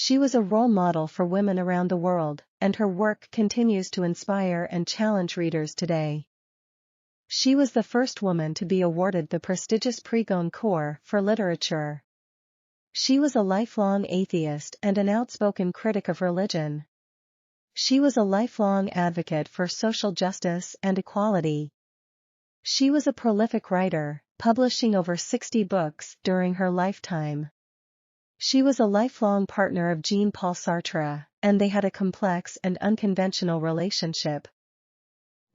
She was a role model for women around the world, and her work continues to inspire and challenge readers today. She was the first woman to be awarded the prestigious Prix Goncourt for literature. She was a lifelong atheist and an outspoken critic of religion. She was a lifelong advocate for social justice and equality. She was a prolific writer, publishing over 60 books during her lifetime. She was a lifelong partner of Jean-Paul Sartre, and they had a complex and unconventional relationship.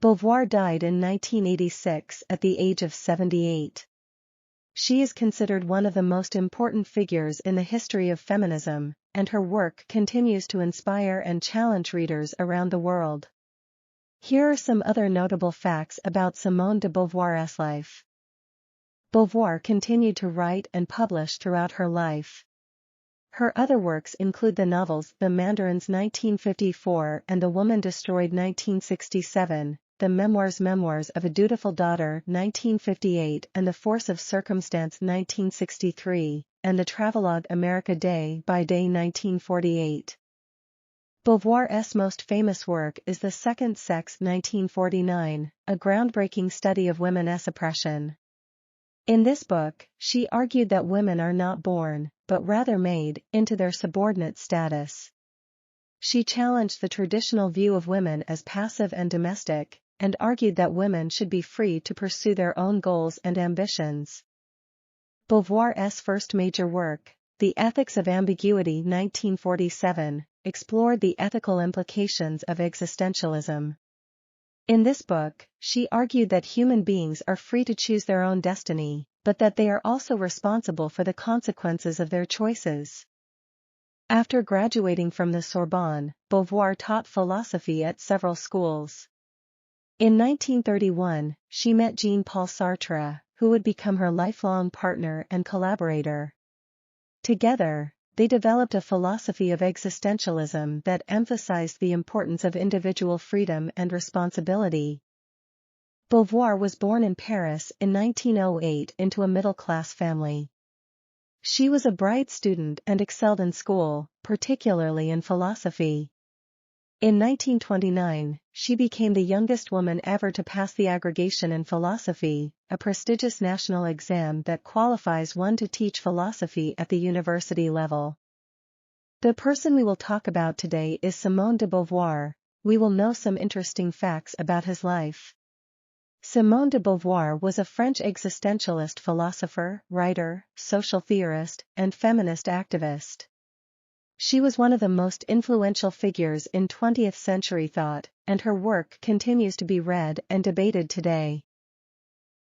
Beauvoir died in 1986 at the age of 78. She is considered one of the most important figures in the history of feminism, and her work continues to inspire and challenge readers around the world. Here are some other notable facts about Simone de Beauvoir's life. Beauvoir continued to write and publish throughout her life. Her other works include the novels The Mandarins 1954 and The Woman Destroyed 1967, the Memoirs of a Dutiful Daughter 1958 and The Force of Circumstance 1963, and the travelogue America Day by Day 1948. Beauvoir's most famous work is The Second Sex 1949, a groundbreaking study of women's oppression. In this book, she argued that women are not born, but rather made, into their subordinate status. She challenged the traditional view of women as passive and domestic, and argued that women should be free to pursue their own goals and ambitions. Beauvoir's first major work, The Ethics of Ambiguity 1947, explored the ethical implications of existentialism. In this book, she argued that human beings are free to choose their own destiny, but that they are also responsible for the consequences of their choices. After graduating from the Sorbonne, Beauvoir taught philosophy at several schools. In 1931, she met Jean-Paul Sartre, who would become her lifelong partner and collaborator. Together, they developed a philosophy of existentialism that emphasized the importance of individual freedom and responsibility. Beauvoir was born in Paris in 1908 into a middle-class family. She was a bright student and excelled in school, particularly in philosophy. In 1929, she became the youngest woman ever to pass the aggregation in philosophy, a prestigious national exam that qualifies one to teach philosophy at the university level. The person we will talk about today is Simone de Beauvoir. We will know some interesting facts about his life. Simone de Beauvoir was a French existentialist philosopher, writer, social theorist, and feminist activist. She was one of the most influential figures in 20th-century thought, and her work continues to be read and debated today.